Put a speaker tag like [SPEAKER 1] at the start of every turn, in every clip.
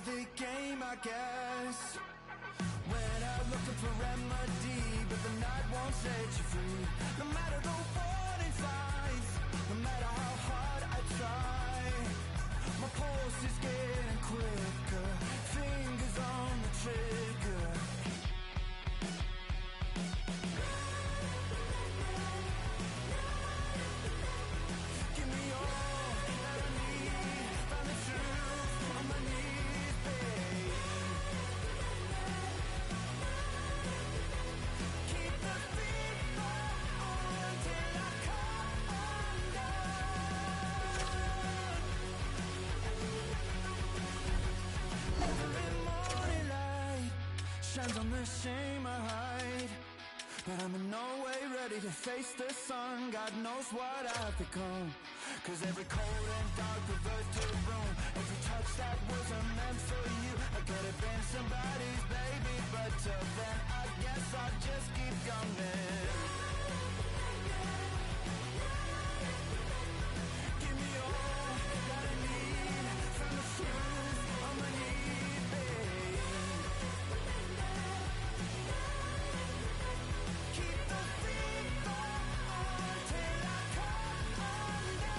[SPEAKER 1] the game, I guess. Went out looking for remedy, but the night won't set you free. No matter the warning signs, no matter how hard I try, my pulse is getting quicker, fingers on the trigger. Give me all that I need, find the truth on my knees, babe. Keep the beat on till I come undone. Every morning light shines on the shame I hide, but I'm in no way ready to face the sun. God knows what I've become. Cause every cold and dark perverted room, every touch that wasn't meant for you, I could have been somebody's baby, but till then I guess I'll just keep coming. Give me all that I need, from the truth on my knees, babe. Keep the beat on till I come undone.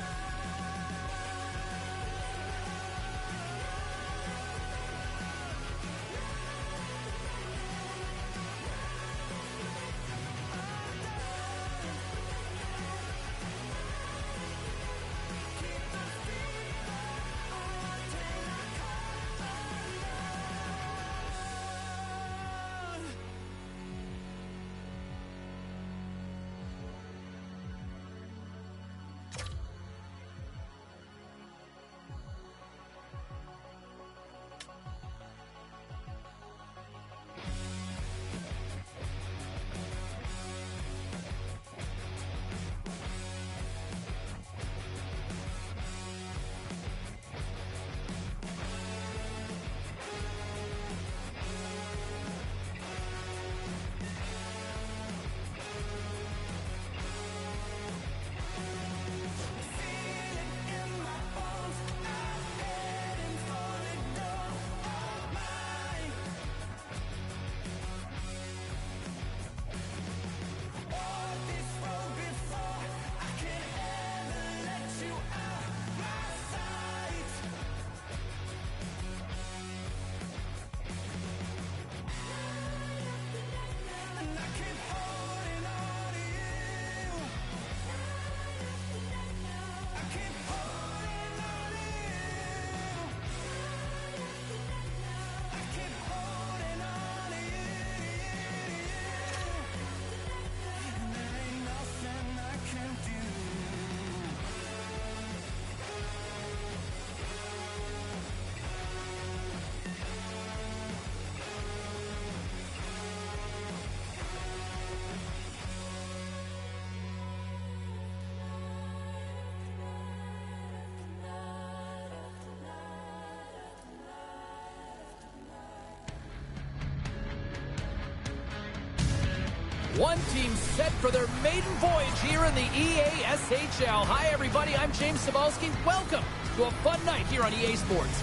[SPEAKER 2] One team set for their maiden voyage here in the EASHL. Hi, everybody. I'm James Cybulski. Welcome to a fun night here on EA Sports.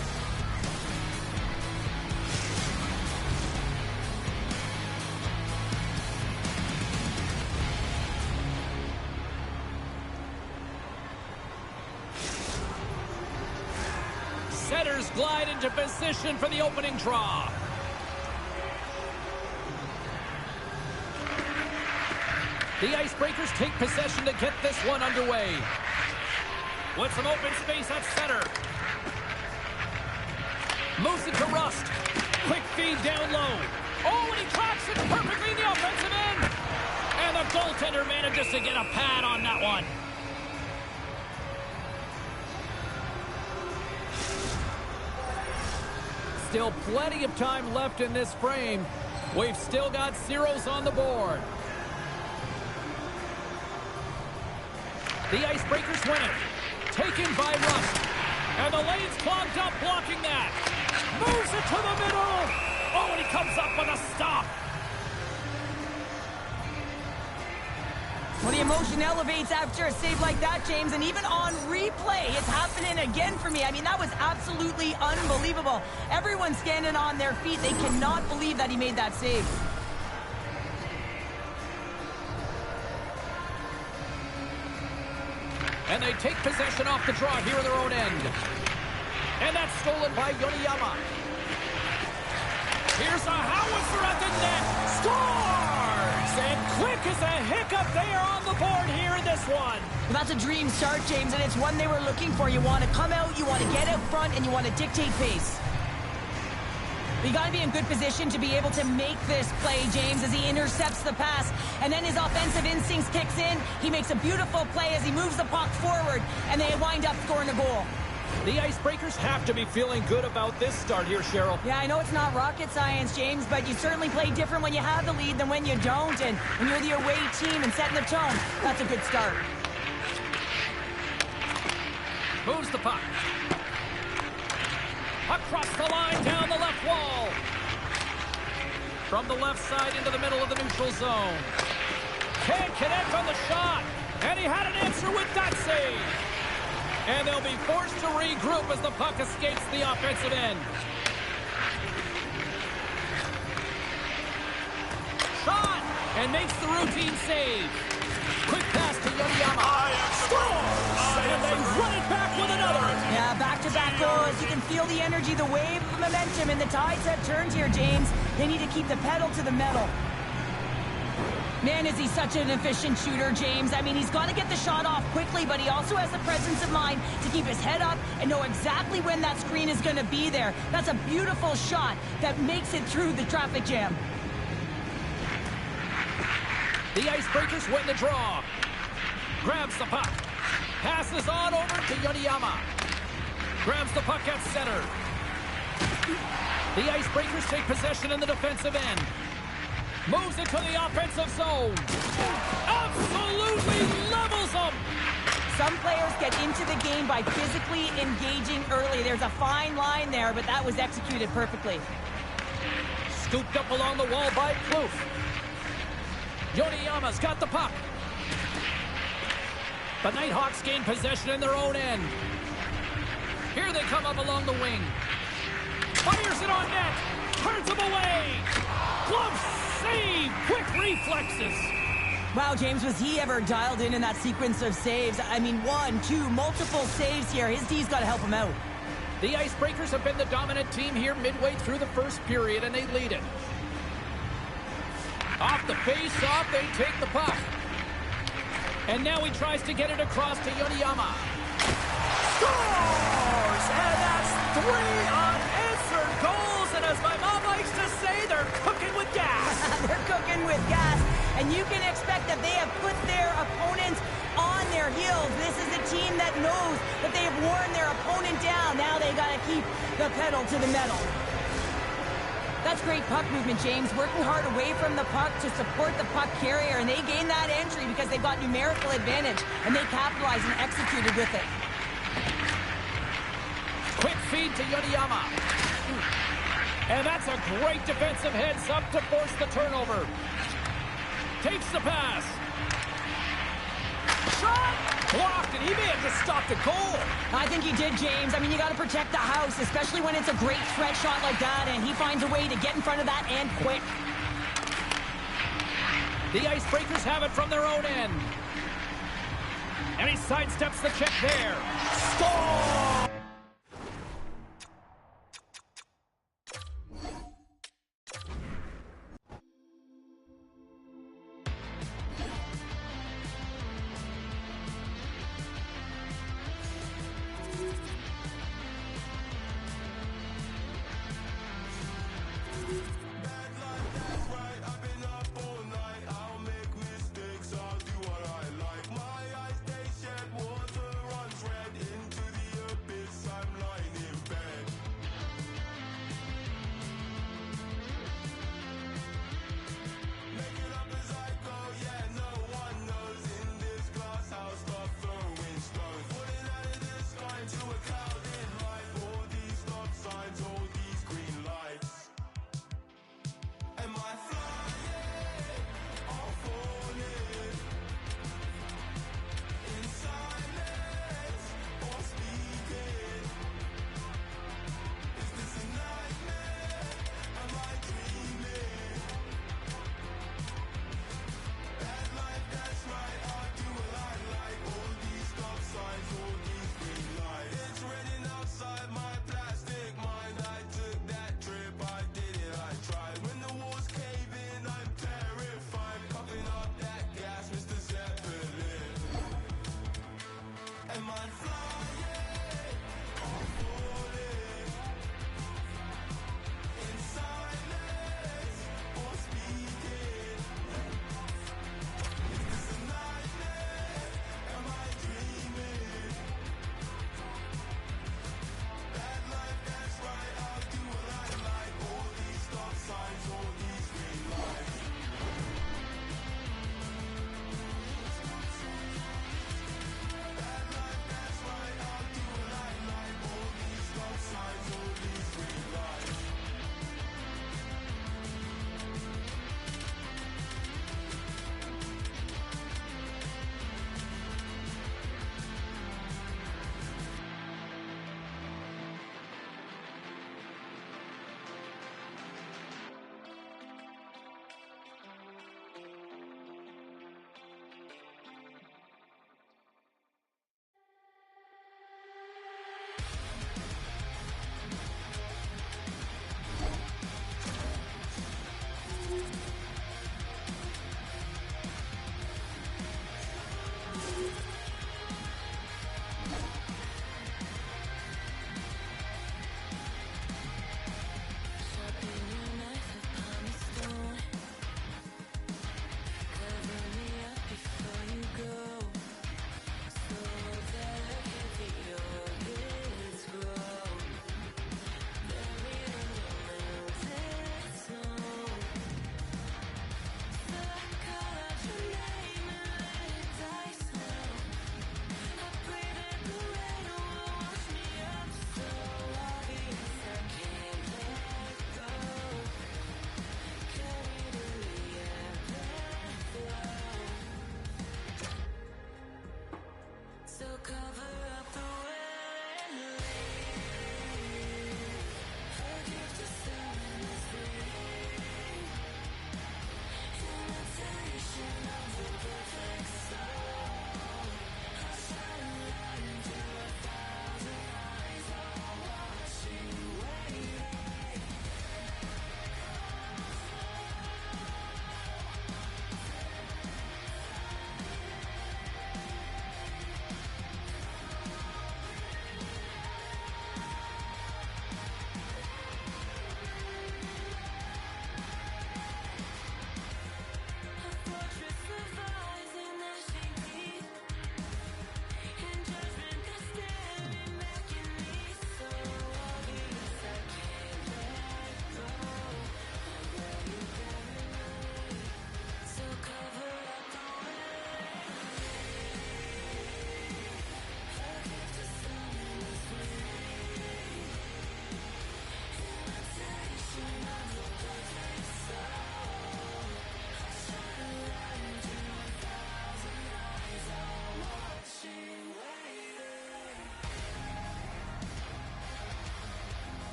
[SPEAKER 2] Setters glide into position for the opening draw. The Icebreakers take possession to get this one underway. With some open space at center. Moves it to Rust. Quick feed down low. Oh, and he tracks it perfectly in the offensive end. And the goaltender manages to get a pad on that one. Still plenty of time left in this frame. We've still got zeros on the board. The Icebreakers win it. Taken by Rust. And the lane's clogged up blocking that. Moves it to the middle. Oh, and he comes up with a stop.
[SPEAKER 3] Well, the emotion elevates after a save like that, James, and even on replay, it's happening again for me. I mean, that was absolutely unbelievable. Everyone's standing on their feet. They cannot believe that he made that save.
[SPEAKER 2] And they take possession off the draw here in their own end. And that's stolen by Yoneyama. Here's a howitzer at the net. Scores! And quick as a hiccup, they are on the board here in this one.
[SPEAKER 3] Well, that's a dream start, James, and it's one they were looking for. You want to come out, you want to get out front, and you want to dictate pace. But you got to be in good position to be able to make this play, James, as he intercepts the pass. And then his offensive instincts kicks in. He makes a beautiful play as he moves the puck forward, and they wind up scoring a goal.
[SPEAKER 2] The Icebreakers have to be feeling good about this start here, Cheryl.
[SPEAKER 3] Yeah, I know it's not rocket science, James, but you certainly play different when you have the lead than when you don't. And when you're the away team and setting the tone, that's a good start.
[SPEAKER 2] Moves the puck. Across the line, down the left wall. From the left side into the middle of the neutral zone. Can't connect on the shot. And he had an answer with that save. And they'll be forced to regroup as the puck escapes the offensive end. Shot! And makes the routine save. Quick pass to Yoneyama. Scores! And they run it back with another.
[SPEAKER 3] Yeah, back-to-back goals. You can feel the energy, the wave of momentum, and the tides have turned here, James. They need to keep the pedal to the metal. Man, is he such an efficient shooter, James. I mean, he's got to get the shot off quickly, but he also has the presence of mind to keep his head up and know exactly when that screen is going to be there. That's a beautiful shot that makes it through the traffic jam.
[SPEAKER 2] The Icebreakers win the draw. Grabs the puck. Passes on over to Yoneyama. Grabs the puck at center. The Icebreakers take possession in the defensive end. Moves it to the offensive zone. Absolutely levels them.
[SPEAKER 3] Some players get into the game by physically engaging early. There's a fine line there, but that was executed perfectly.
[SPEAKER 2] Scooped up along the wall by Plouffe. Yoneyama's got the puck. The Nighthawks gain possession in their own end. Here they come up along the wing. Fires it on net. Turns him away. Glove save. Quick reflexes.
[SPEAKER 3] Wow, James, was he ever dialed in that sequence of saves? I mean, one, two, multiple saves here. His D's got to help him out.
[SPEAKER 2] The Icebreakers have been the dominant team here midway through the first period, and they lead it. Off the face-off, they take the puck. And now he tries to get it across to Yoneyama. Scores! And that's 3 unanswered goals. And as my mom likes to say, they're cooking with gas.
[SPEAKER 3] They're cooking with gas. And you can expect that they have put their opponents on their heels. This is a team that knows that they have worn their opponent down. Now they got to keep the pedal to the metal. That's great puck movement, James. Working hard away from the puck to support the puck carrier, and they gain that entry because they've got numerical advantage, and they capitalized and executed with it.
[SPEAKER 2] Quick feed to Yoneyama. And that's a great defensive heads-up to force the turnover. Takes the pass. Shot! Blocked, and he may have just stopped a goal.
[SPEAKER 3] I think he did, James. I mean, you got to protect the house, especially when it's a great threat shot like that, and he finds a way to get in front of that and quick.
[SPEAKER 2] The Icebreakers have it from their own end. And he sidesteps the check there. Score!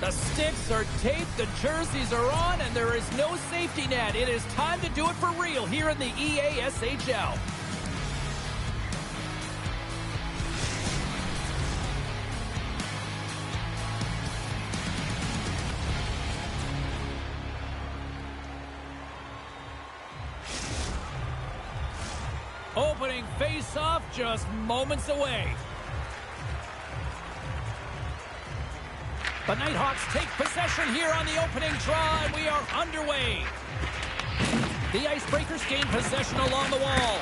[SPEAKER 2] The sticks are taped, the jerseys are on, and there is no safety net. It is time to do it for real here in the EASHL. Opening face-off just moments away. The Nighthawks take possession here on the opening draw, and we are underway. The Icebreakers gain possession along the wall.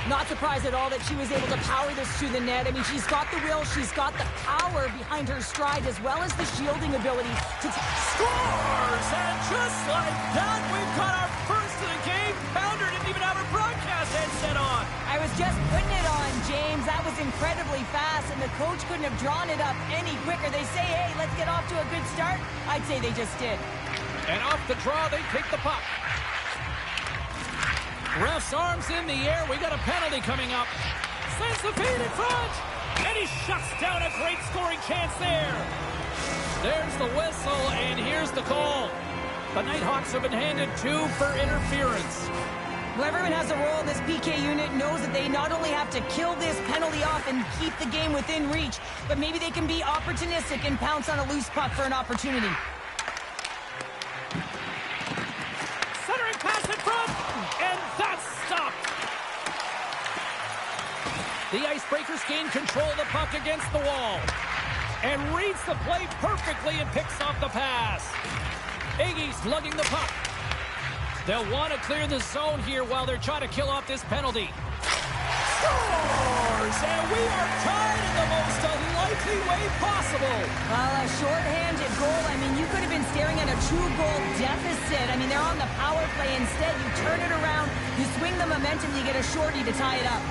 [SPEAKER 3] Not surprised at all that she was able to power this to the net. I mean, she's got the will, she's got the power behind her stride, as well as the shielding ability to
[SPEAKER 2] scores! And just like that, we've got our first of the game. Pounder didn't even have her broadcast headset on.
[SPEAKER 3] I was just putting it on, James. That was incredibly fast, and the coach couldn't have drawn it up any quicker. They say, hey, let's get off to a good start. I'd say they just did.
[SPEAKER 2] And off the draw, they take the puck. Ref's arms in the air. We got a penalty coming up. Sends the feed in front. And he shuts down a great scoring chance there. There's the whistle, and here's the call. The Nighthawks have been handed 2 for interference.
[SPEAKER 3] Whoever has a role in this PK unit knows that they not only have to kill this penalty off and keep the game within reach, but maybe they can be opportunistic and pounce on a loose puck for an opportunity.
[SPEAKER 2] Centering pass in front, and that's stopped. The Icebreakers gain control of the puck against the wall and reads the play perfectly and picks off the pass. Iggy's lugging the puck. They'll want to clear the zone here while they're trying to kill off this penalty. Scores! And we are tied in the most unlikely way possible.
[SPEAKER 3] Well, a shorthanded goal. I mean, you could have been staring at a 2-goal deficit. I mean, they're on the power play. Instead, you turn it around, you swing the momentum, you get a shorty to tie it up.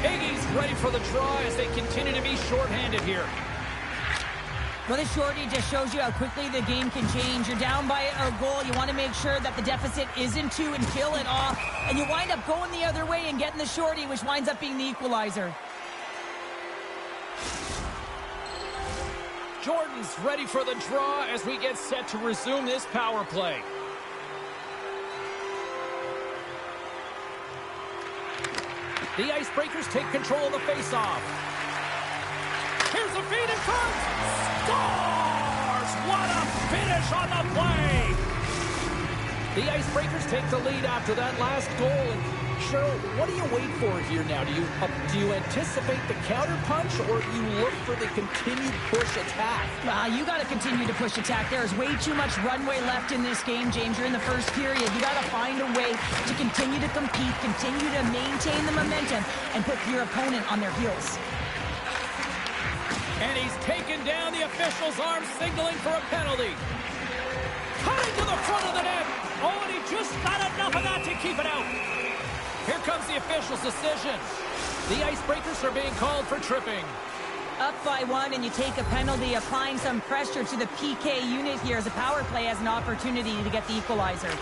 [SPEAKER 2] Iggy's ready for the draw as they continue to be shorthanded here.
[SPEAKER 3] Well, this shorty just shows you how quickly the game can change. You're down by a goal. You want to make sure that the deficit isn't 2 and kill it off. And you wind up going the other way and getting the shorty, which winds up being the equalizer.
[SPEAKER 2] Jordan's ready for the draw as we get set to resume this power play. The Icebreakers take control of the faceoff. Here's the feed in front. Scores! What a finish on the play! The Icebreakers take the lead after that last goal. And Cheryl, what do you wait for here now? Do you anticipate the counter punch, or do you look for the continued push attack?
[SPEAKER 3] You got to continue to push attack. There is way too much runway left in this game, James. You're in the first period. You got to find a way to continue to compete, continue to maintain the momentum, and put your opponent on their heels.
[SPEAKER 2] And he's taken down the official's arm, signaling for a penalty. Cutting to the front of the net. Oh, and he just got enough of that to keep it out. Here comes the official's decision. The Icebreakers are being called for tripping.
[SPEAKER 3] Up by 1, and you take a penalty, applying some pressure to the PK unit here as a power play has an opportunity to get the equalizer.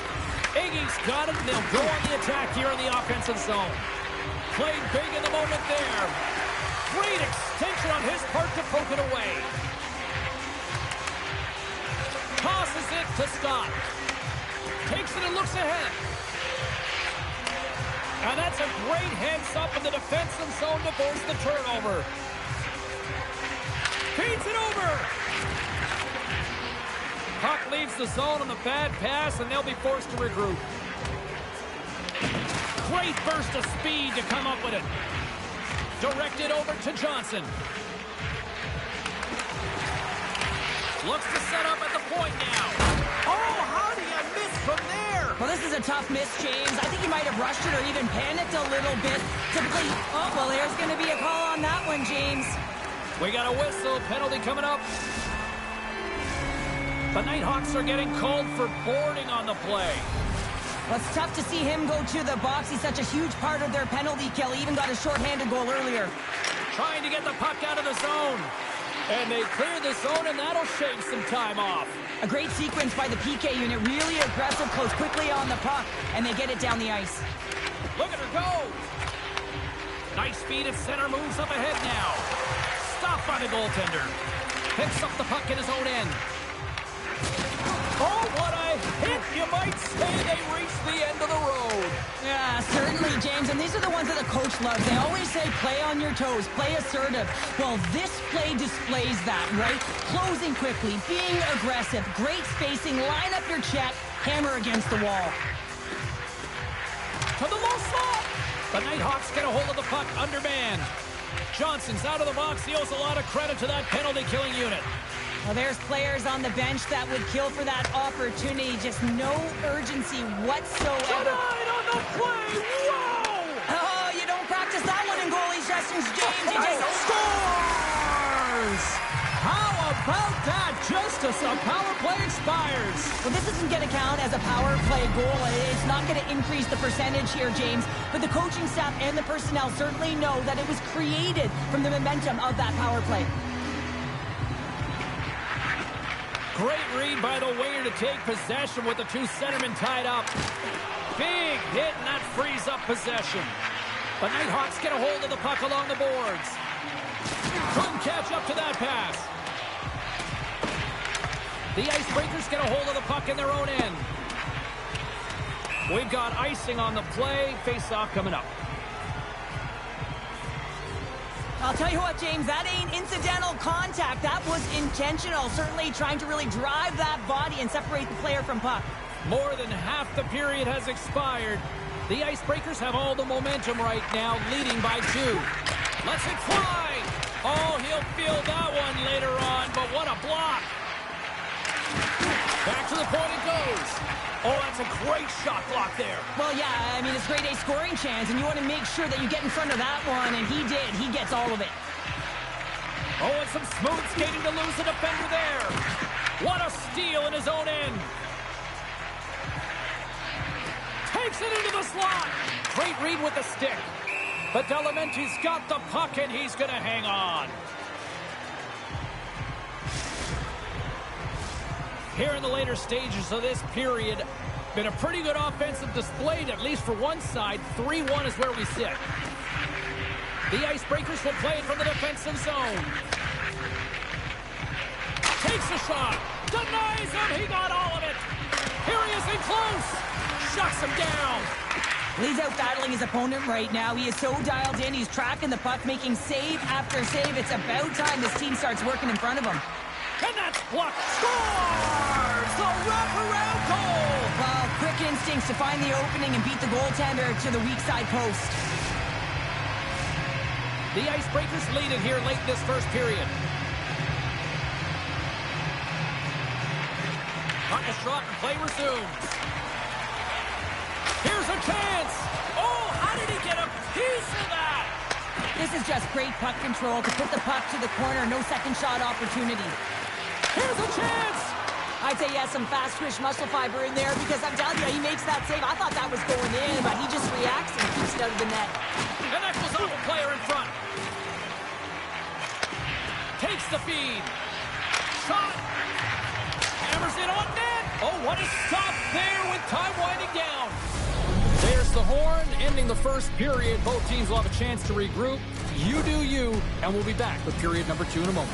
[SPEAKER 2] Iggy's got it, and they'll go on the attack here in the offensive zone. Played big in the moment there. Great extension on his part to poke it away. Tosses it to Scott. Takes it and looks ahead. And that's a great heads-up in the defensive zone to force the turnover. Feeds it over. Puck leaves the zone on the bad pass, and they'll be forced to regroup. Great burst of speed to come up with it. Directed over to Johnson. Looks to set up at the point now. Oh, how do you miss from there?
[SPEAKER 3] Well, this is a tough miss, James. I think he might have rushed it or even panicked a little bit. Typically, oh, well, there's going to be a call on that one, James.
[SPEAKER 2] We got a whistle. Penalty coming up. The Nighthawks are getting called for boarding on the play.
[SPEAKER 3] Well, it's tough to see him go to the box. He's such a huge part of their penalty kill. He even got a shorthanded goal earlier.
[SPEAKER 2] Trying to get the puck out of the zone. And they clear the zone, and that'll shave some time off.
[SPEAKER 3] A great sequence by the PK unit. Really aggressive, close quickly on the puck, and they get it down the ice.
[SPEAKER 2] Look at her go. Nice speed at center, moves up ahead now. Stopped by the goaltender. Picks up the puck in his own end. Oh, what a hit! You might say they reached the end of the road.
[SPEAKER 3] Yeah, certainly, James. And these are the ones that the coach loves. They always say, play on your toes, play assertive. Well, this play displays that, right? Closing quickly, being aggressive, great spacing, line up your check, hammer against the wall.
[SPEAKER 2] To the low slot. The Nighthawks get a hold of the puck undermanned. Johnson's out of the box. He owes a lot of credit to that penalty-killing unit.
[SPEAKER 3] Well, there's players on the bench that would kill for that opportunity. Just no urgency whatsoever.
[SPEAKER 2] Denied on the play. Whoa!
[SPEAKER 3] Oh, you don't practice that one in goalie sessions, James. You just
[SPEAKER 2] scores! How about that? Just as the power play expires.
[SPEAKER 3] Well, this isn't going to count as a power play goal. It's not going to increase the percentage here, James. But the coaching staff and the personnel certainly know that it was created from the momentum of that power play.
[SPEAKER 2] Great read by the winger to take possession with the two centermen tied up. Big hit, and that frees up possession. The Nighthawks get a hold of the puck along the boards. Couldn't catch up to that pass. The Icebreakers get a hold of the puck in their own end. We've got icing on the play. Face-off coming up.
[SPEAKER 3] I'll tell you what, James, that ain't incidental contact. That was intentional. Certainly trying to really drive that body and separate the player from puck.
[SPEAKER 2] More than half the period has expired. The Icebreakers have all the momentum right now, leading by 2. Let's it fly. Oh, he'll feel that one later on, but what a block. Back to the point it goes. Oh, that's a great shot block there.
[SPEAKER 3] Well, yeah, I mean, it's grade A scoring chance, and you want to make sure that you get in front of that one, and he did. He gets all of it.
[SPEAKER 2] Oh, and some smooth skating to lose the defender there. What a steal in his own end. Takes it into the slot. Great read with the stick. But Delamenti's got the puck, and he's going to hang on. Here in the later stages of this period, been a pretty good offensive display, at least for one side. 3-1 is where we sit. The Icebreakers will play it from the defensive zone. Takes a shot. Denies him. He got all of it. Here he is in close. Shuts him down.
[SPEAKER 3] He's out battling his opponent right now. He is so dialed in. He's tracking the puck, making save after save. It's about time this team starts working in front of him.
[SPEAKER 2] And that's blocked. Scores! The wraparound goal!
[SPEAKER 3] Well, quick instincts to find the opening and beat the goaltender to the weak side post.
[SPEAKER 2] The Icebreakers lead it here late in this first period. Puck is shot and play resumes. Here's a chance! Oh, how did he get a piece of that?
[SPEAKER 3] This is just great puck control to put the puck to the corner. No second shot opportunity.
[SPEAKER 2] Here's a chance!
[SPEAKER 3] I'd say, yeah, some fast twitch muscle fiber in there because I'm telling you, he makes that save. I thought that was going in, but he just reacts and keeps it out of the net.
[SPEAKER 2] And that goes off a player in front. Takes the feed. Shot. Hammers it on net. Oh, what a stop there with time winding down. There's the horn, ending the first period. Both teams will have a chance to regroup. You do you, and we'll be back with period number 2 in a moment.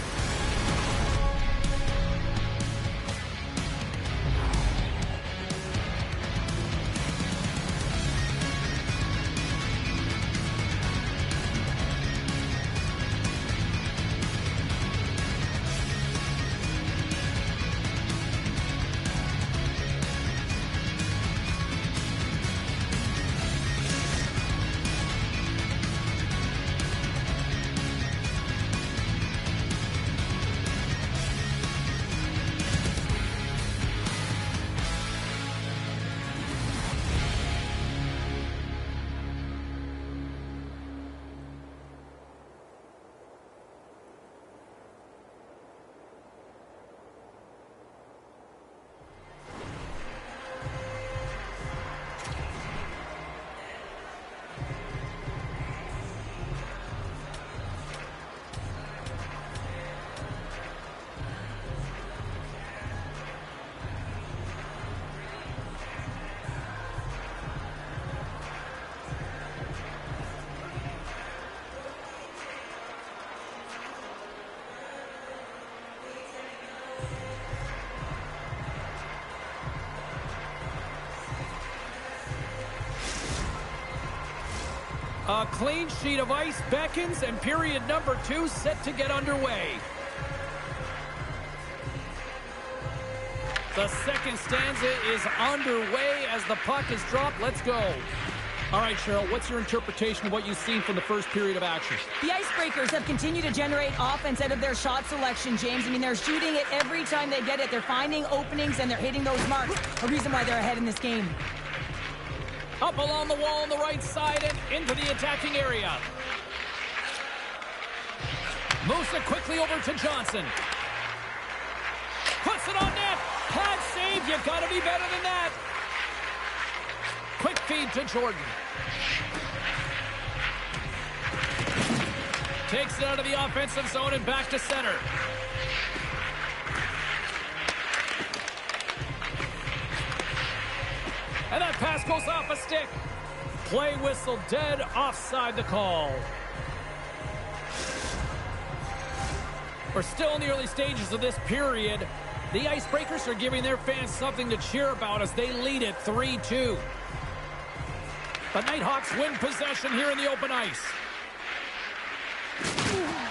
[SPEAKER 2] A clean sheet of ice beckons, and period number 2 set to get underway. The second stanza is underway as the puck is dropped. Let's go. All right, Cheryl, what's your interpretation of what you've seen from the first period of action?
[SPEAKER 3] The Icebreakers have continued to generate offense out of their shot selection, James. I mean, they're shooting it every time they get it. They're finding openings, and they're hitting those marks. A reason why they're ahead in this game.
[SPEAKER 2] Up along the wall on the right side and into the attacking area. Moves it quickly over to Johnson. Puts it on net. Pad save. You got to be better than that. Quick feed to Jordan. Takes it out of the offensive zone and back to center. And that pass goes off a stick. Play whistle dead, offside the call. We're still in the early stages of this period. The Icebreakers are giving their fans something to cheer about as they lead it 3-2. The Nighthawks win possession here in the open ice.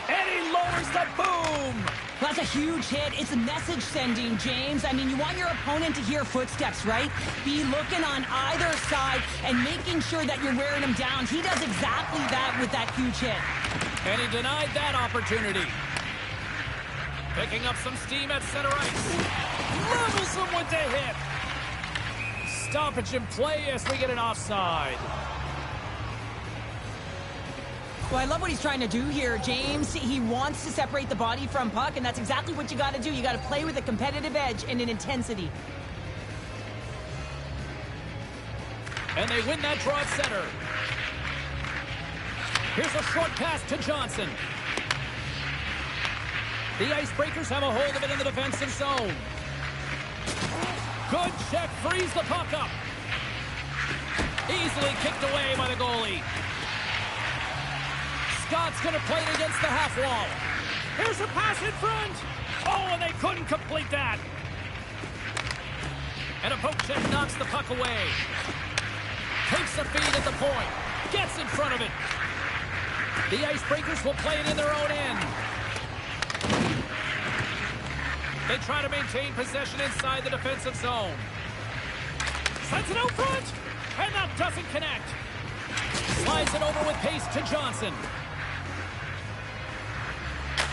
[SPEAKER 2] And he lowers the boom.
[SPEAKER 3] That's a huge hit. It's a message sending, James. I mean, you want your opponent to hear footsteps, right? Be looking on either side and making sure that you're wearing them down. He does exactly that with that huge hit.
[SPEAKER 2] And he denied that opportunity. Picking up some steam at center ice. Levels him with the hit. Stoppage in play as we get an offside.
[SPEAKER 3] Well, I love what he's trying to do here, James. He wants to separate the body from puck, and that's exactly what you got to do. You got to play with a competitive edge and an intensity.
[SPEAKER 2] And they win that draw at center. Here's a short pass to Johnson. The Icebreakers have a hold of it in the defensive zone. Good check, frees the puck up. Easily kicked away by the goalie. Scott's going to play it against the half wall. Here's a pass in front. Oh, and they couldn't complete that. And a poke check knocks the puck away. Takes the feed at the point. Gets in front of it. The Icebreakers will play it in their own end. They try to maintain possession inside the defensive zone. Sends it out front, and that doesn't connect. Slides it over with pace to Johnson.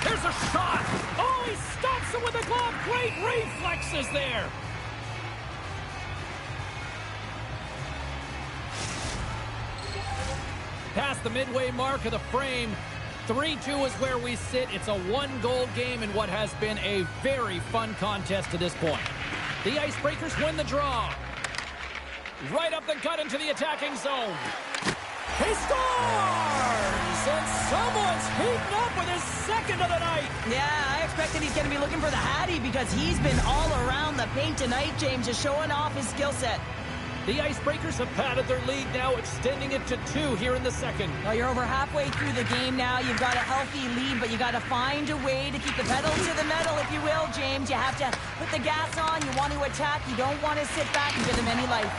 [SPEAKER 2] Here's a shot. Oh, he stops it with a glove. Great reflexes there. Past the midway mark of the frame. 3-2 is where we sit. It's a one-goal game in what has been a very fun contest to this point. The Icebreakers win the draw. Right up the gut into the attacking zone. He scores! And someone's heating up with his second of the night.
[SPEAKER 3] Yeah, I expected he's going to be looking for the Hattie because he's been all around the paint tonight, James, just showing off his skill set.
[SPEAKER 2] The Icebreakers have padded their lead now, extending it to 2 here in the second.
[SPEAKER 3] Well, you're over halfway through the game now. You've got a healthy lead, but you got to find a way to keep the pedal to the metal, if you will, James. You have to put the gas on. You want to attack. You don't want to sit back and give them any life.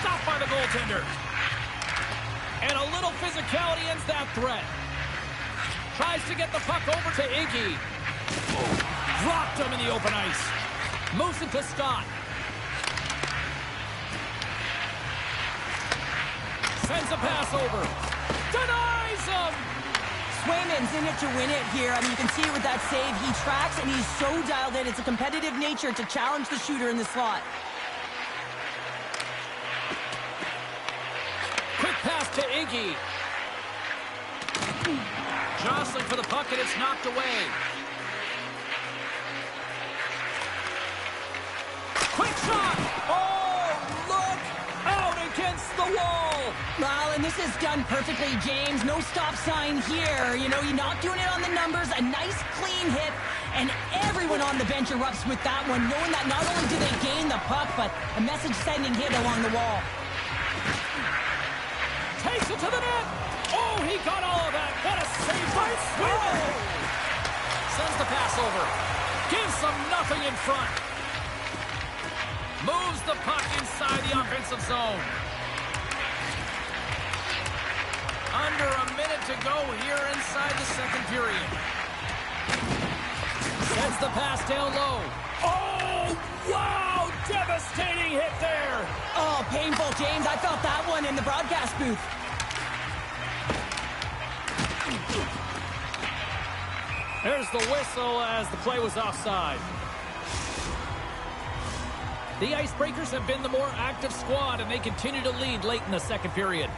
[SPEAKER 2] Stopped by the goaltender. And a little physicality ends that threat. Tries to get the puck over to Inky. Dropped him in the open ice. Moves it to Scott. Sends a pass over. Denies him!
[SPEAKER 3] Swayman's in it to win it here. I mean, you can see it with that save. He tracks, and he's so dialed in. It's a competitive nature to challenge the shooter in the slot.
[SPEAKER 2] Quick pass to Inky. Jostling for the puck, and it's knocked away. Quick shot! Oh, look! Out against the wall!
[SPEAKER 3] Well, and this is done perfectly, James. No stop sign here. You know, you're not doing it on the numbers. A nice, clean hit. And everyone on the bench erupts with that one, knowing that not only do they gain the puck, but a message-sending hit along the wall.
[SPEAKER 2] Takes it to the net. Oh, he got all of that. What a save by Swayman. Sends the pass over. Gives them nothing in front. Moves the puck inside the offensive zone. go here inside the second period. Sends the pass down low. Oh, wow! Devastating hit there.
[SPEAKER 3] Oh, painful, James. I felt that one in the broadcast booth.
[SPEAKER 2] There's the whistle as the play was offside. The Icebreakers have been the more active squad, and they continue to lead late in the second period.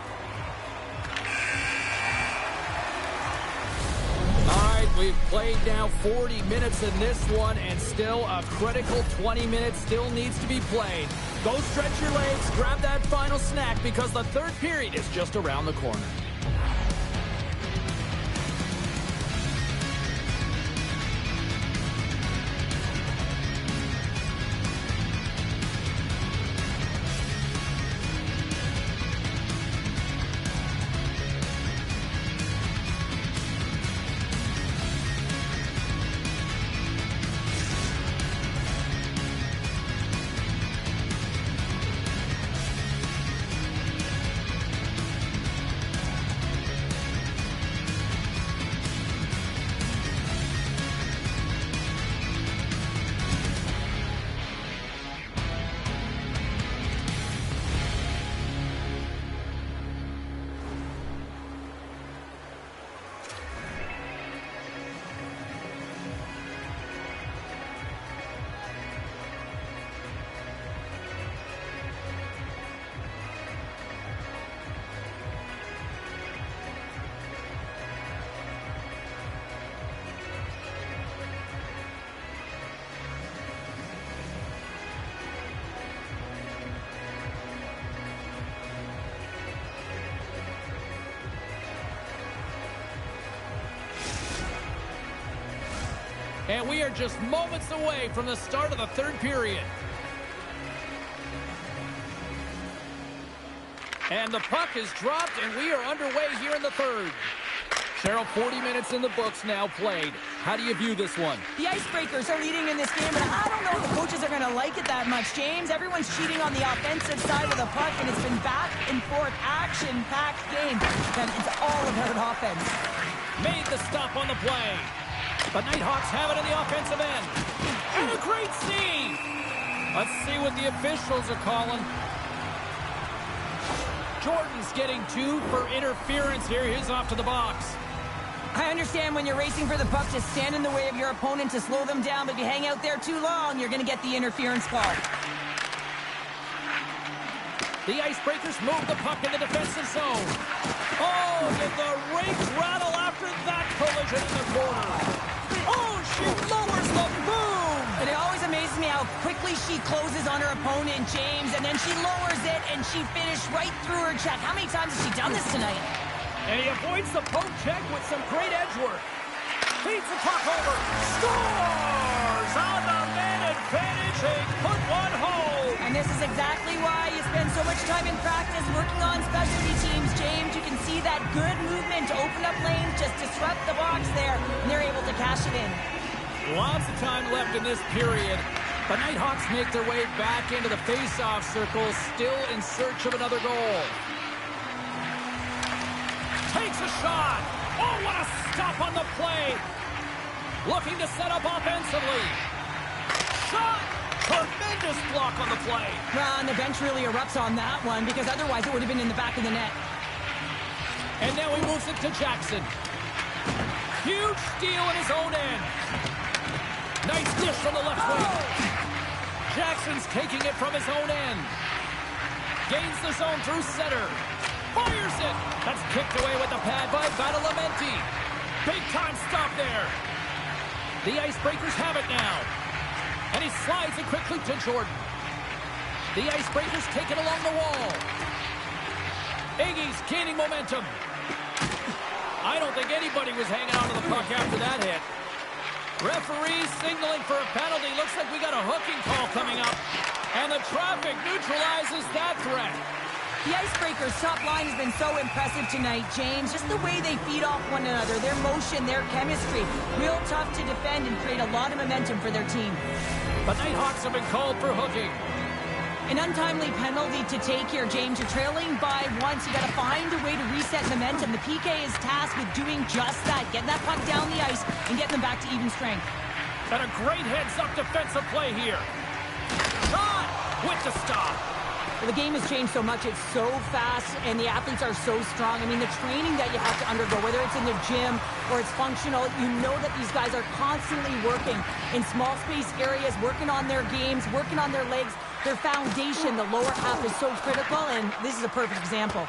[SPEAKER 2] We've played now 40 minutes in this one, and still a critical 20 minutes still needs to be played. Go stretch your legs, grab that final snack, because the third period is just around the corner. And we are just moments away from the start of the third period. And the puck is dropped, and we are underway here in the third. Cheryl, 40 minutes in the books now played. How do you view this one?
[SPEAKER 3] The Icebreakers are leading in this game, but I don't know if the coaches are going to like it that much, James. Everyone's cheating on the offensive side of the puck, and it's been back and forth, action-packed game. And it's all about offense.
[SPEAKER 2] Made the stop on the play. The Nighthawks have it in the offensive end. And a great save. Let's see what the officials are calling. Jordan's getting 2 for interference here. He's off to the box.
[SPEAKER 3] I understand when you're racing for the puck to stand in the way of your opponent to slow them down, but if you hang out there too long, you're going to get the interference call.
[SPEAKER 2] The Icebreakers move the puck in the defensive zone. Oh, did the rink rattle after that collision in the corner. Oh, she lowers the boom!
[SPEAKER 3] And it always amazes me how quickly she closes on her opponent, James, and then she lowers it, and she finished right through her check. How many times has she done this tonight?
[SPEAKER 2] And he avoids the poke check with some great edge work. Feeds the puck over. Scores on the man advantage. They put one home.
[SPEAKER 3] And this is exactly why you spend so much time in practice working on specialty teams, James. You can see that good movement to open up lanes, just disrupt the box there, and they're able to cash it in.
[SPEAKER 2] Lots of time left in this period. The Nighthawks make their way back into the face-off circle, still in search of another goal. Takes a shot. Oh, what a stop on the play. Looking to set up offensively. Shot. Tremendous block on the play.
[SPEAKER 3] Well, and the bench really erupts on that one, because otherwise it would have been in the back of the net.
[SPEAKER 2] And now he moves it to Jackson. Huge steal in his own end. Nice dish from the left wing. Jackson's taking it from his own end. Gains the zone through center. Fires it. That's kicked away with the pad by Badalamenti. Big time stop there. The Icebreakers have it now. And he slides it quickly to Jordan. The Icebreakers take it along the wall. Iggy's gaining momentum. I don't think anybody was hanging on to the puck after that hit. Referee signaling for a penalty. Looks like we got a hooking call coming up. And the traffic neutralizes that threat.
[SPEAKER 3] The Icebreakers' top line has been so impressive tonight, James. Just the way they feed off one another, their motion, their chemistry. Real tough to defend and create a lot of momentum for their team.
[SPEAKER 2] The Nighthawks have been called for hooking.
[SPEAKER 3] An untimely penalty to take here, James. You're trailing by once. You got to find a way to reset momentum. The PK is tasked with doing just that, getting that puck down the ice and getting them back to even strength.
[SPEAKER 2] And a great heads-up defensive play here. Shot with the stop.
[SPEAKER 3] Well, the game has changed so much. It's so fast, and the athletes are so strong. I mean, the training that you have to undergo, whether it's in the gym or it's functional, you know that these guys are constantly working in small space areas, working on their games, working on their legs. Their foundation, the lower half, is so critical, and this is a perfect example.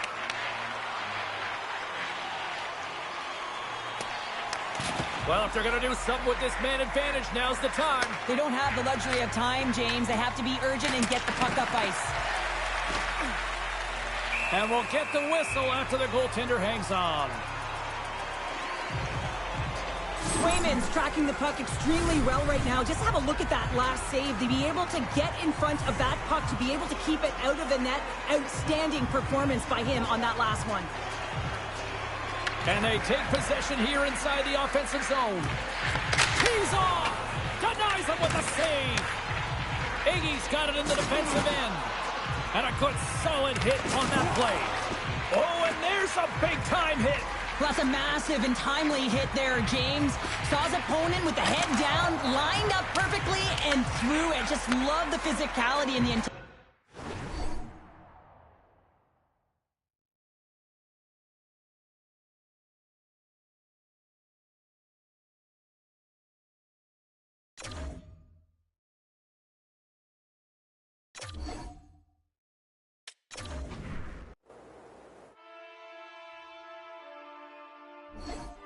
[SPEAKER 2] Well, if they're going to do something with this man advantage, now's the time.
[SPEAKER 3] They don't have the luxury of time, James. They have to be urgent and get the puck up ice.
[SPEAKER 2] And we'll get the whistle after the goaltender hangs on.
[SPEAKER 3] Swayman's tracking the puck extremely well right now. Just have a look at that last save. To be able to get in front of that puck, to be able to keep it out of the net. Outstanding performance by him on that last one.
[SPEAKER 2] And they take possession here inside the offensive zone. He's off! Denies him with a save! Iggy's got it in the defensive end. And a good solid hit on that play. Oh, and there's a big-time hit.
[SPEAKER 3] Plus a massive and timely hit there, James. Saw his opponent with the head down, lined up perfectly, and threw it. Just love the physicality in the entire...
[SPEAKER 1] You